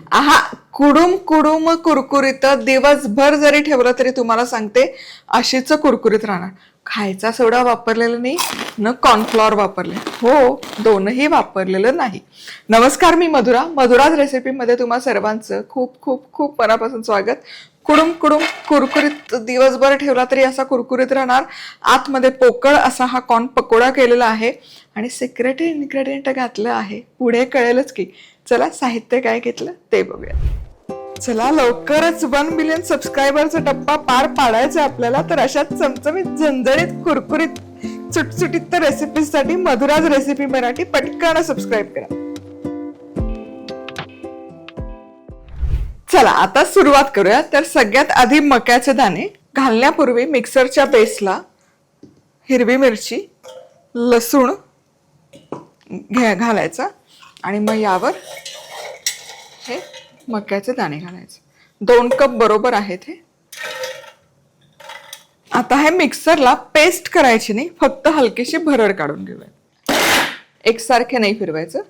आहा, कुडूम कुडूम कुरकुरीत दिवसभर जरी ठेवलं तरी तुम्हाला सांगते अशीच कुरकुरीत राहणार. खायचा सोडा वापरलेला नाही न कॉर्नफ्लॉवर वापरले, हो दोनही वापरलेलं नाही. नमस्कार, मी मधुराज रेसिपीमध्ये तुम्हा सर्वांचं खूप खूप खूप मनापासून स्वागत. कुडूम कुडूम कुरकुरीत दिवसभर ठेवला तरी असा कुरकुरीत राहणार. आतमध्ये पोकळ असा हा कॉर्न पकोडा केलेला आहे आणि सिक्रेट इन्ग्रेडियंट घातलं आहे, पुढे कळेलच की. चला साहित्य काय घेतलं ते बघूया. चला लवकरच 1 मिलियन सबस्क्रायबरचा टप्पा पार पाडायचा आपल्याला. तर अशा चमचमीत झणझणीत कुरकुरीत सुटसुटीत रेसिपीसाठी मधुराज रेसिपी मराठी पटकन सबस्क्राईब करा. चला आता सुरुवात करूया. तर सगळ्यात आधी मक्याचे दाणे घालण्यापूर्वी मिक्सरच्या बेसला हिरवी मिरची, लसूण घालायचा आणि मग यावर हे मक्याचे दाणे घालायचे. 2 कप बरोबर आहेत हे. आता हे मिक्सरला पेस्ट करायची नाही, फक्त हलकीशी भरड काढून घेऊया. एकसारखे नाही फिरवायचं.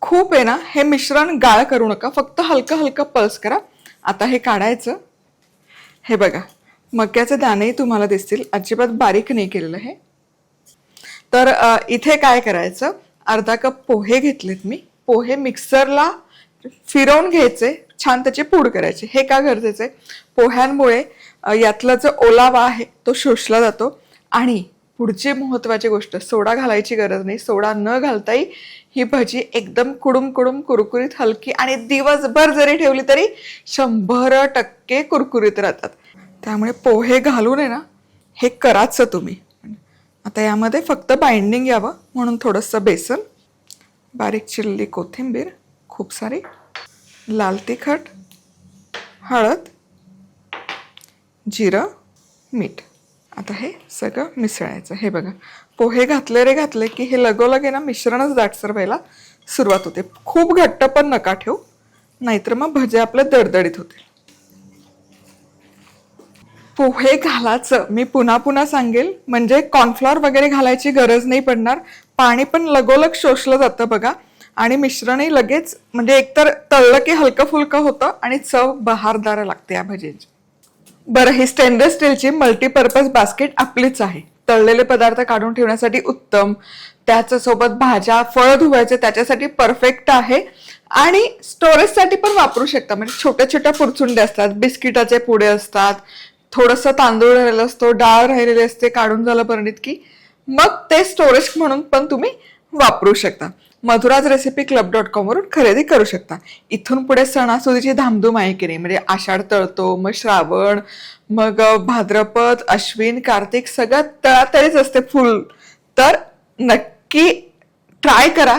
खूप आहे ना हे मिश्रण गाळ करू नका, फक्त हलकं हलकं पल्स करा. आता हे काढायचं. हे बघा मक्याचे दाणे तुम्हाला दिसतील, अजिबात बारीक नाही केलेलं हे. तर इथे काय करायचं, अर्धा कप पोहे घेतलेत मी. पोहे मिक्सरला फिरवून घ्यायचे, छान त्याची पूड करायची. हे का गरजेचं आहे, पोह्यांमुळे यातला जो ओलावा आहे तो शोषला जातो. आणि पुढची महत्वाची गोष्ट, सोडा घालायची गरज नाही. सोडा न घालताही ही भजी एकदम कुडूम कुडूम कुरकुरीत, हलकी आणि दिवसभर जरी ठेवली तरी 100% कुरकुरीत राहतात. त्यामुळे पोहे घालून आहे ना हे कराच तुम्ही. आता यामध्ये फक्त बाइंडिंग यावं म्हणून थोडंसं बेसन, बारीक चिरलेली कोथिंबीर, खूप सारी लाल तिखट, हळद, जिरं, मीठ. आता हे सगळं मिसळायचं. हे बघा पोहे घातले की हे लगोलग आहे ना मिश्रणच दाटसर व्हायला सुरुवात होते. खूप घट्ट पण नका ठेवू, नाहीतर मग भजे आपले दडदडीत होते. पोहे घालायचं मी पुन्हा सांगेल, म्हणजे कॉर्नफ्लॉवर वगैरे घालायची गरज नाही पडणार. पाणी पण लगोलग शोषलं जातं बघा. आणि मिश्रणही लगेच, म्हणजे एकतर तळलं की हलकं फुलकं होतं आणि चव बहारदार लागते या भजीची. बरं, ही स्टेनलेस स्टीलची मल्टीपर्पज बास्केट आपलीच आहे. तळलेले पदार्थ काढून ठेवण्यासाठी उत्तम, त्याच्यासोबत भाज्या फळ धुवायचे त्याच्यासाठी परफेक्ट आहे. आणि स्टोरेजसाठी पण वापरू शकता. म्हणजे छोट्या छोट्या पुरचुंडे असतात, बिस्किटाचे पुडे असतात, थोडंसं तांदूळ राहिलेलं असतो, डाळ राहिलेली असते, काढून झालं बरणीत की मग ते स्टोरेज म्हणून पण तुम्ही वापरू शकता. मधुराज रेसिपी club.com वरून खरेदी करू शकता. इथून पुढे सणासुदीची धामधूम आहे की नाही, म्हणजे आषाढ तळतो, मग श्रावण, मग भाद्रपद, अश्विन, कार्तिक, सगळं तळातळीच असते फुल. तर नक्की ट्राय करा,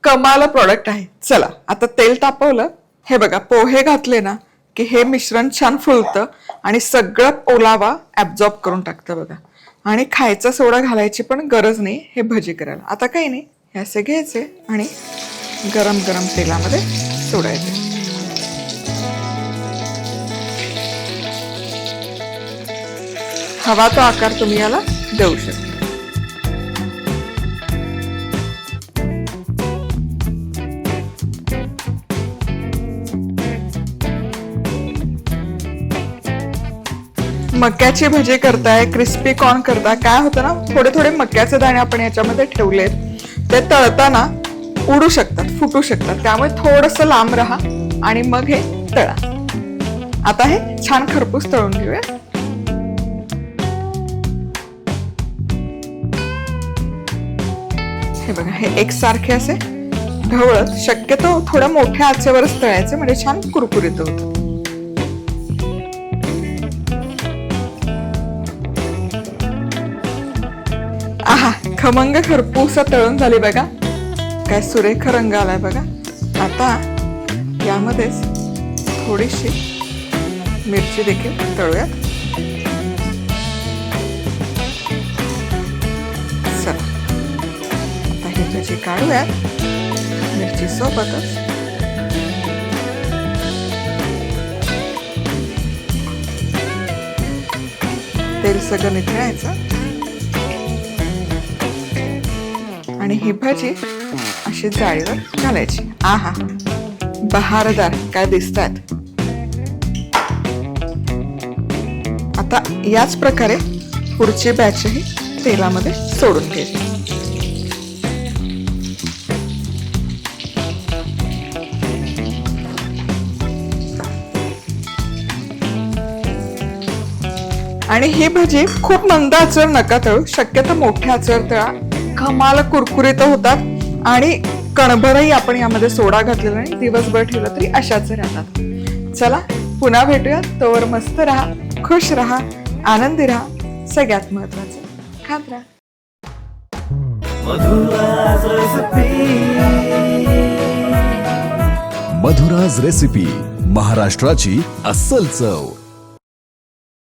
कमाल प्रोडक्ट आहे. चला आता तेल तापवलं. हे बघा पोहे घातले ना की हे मिश्रण छान फुलतं आणि सगळं ओलावा ऍब्झॉर्ब करून टाकतं बघा. आणि खायचा सोडा घालायची पण गरज नाही हे भजी करायला. आता काही नाही, हे असे घ्यायचे आणि गरम गरम तेलामध्ये सोडायचे. हवा तो आकार तुम्ही याला देऊ शकता. मक्याची भजी करताय, क्रिस्पी कॉर्न करताय, काय होतं ना थोडे थोडे मक्याचे दाणे आपण याच्यामध्ये ठेवलेत, ते तळताना उडू शकतात, फुटू शकतात. त्यामुळे थोडंसं लांब राहा आणि मग हे तळा. आता हे छान खरपूस तळून घेऊया. हे बघा हे एकसारखे असे ढवळत, शक्यतो थोड्या मोठ्या आचेवरच तळायचे म्हणजे छान कुरकुरीत होतं. आहा, खमंग खरपूस तळून झाली बघा. काय सुरेख रंग आलाय बघा. आता यामध्येच थोडीशी मिरची देखील तळूयात. चला आता ही भजी काढूयात मिरची सोबतच. तेल सगळं निथळायचं आणि ही भाजी अशी अशी जाळीवर घालायची. आहा, बहारदार काय दिसतात. आता याच प्रकारे पुढची बॅचही तेलामध्ये सोडून घ्यायची. आणि ही भजी खूप मंद आचेवर नका तळू, शक्यतो मोठ्या आचेवर तळा. कमाल कुरकुरीत होतात आणि कणभरही आपण यामध्ये सोडा घातलेला आणि दिवसभर ठेवलं तरी अशाच राहतात. चला पुन्हा भेटूया. तोवर मस्त राहा, खुश राहा, आनंदी राहा, सगळ्यात महत्वाचं खात राहा. मधुराज रेसिपी, महाराष्ट्राची अस्सल चव.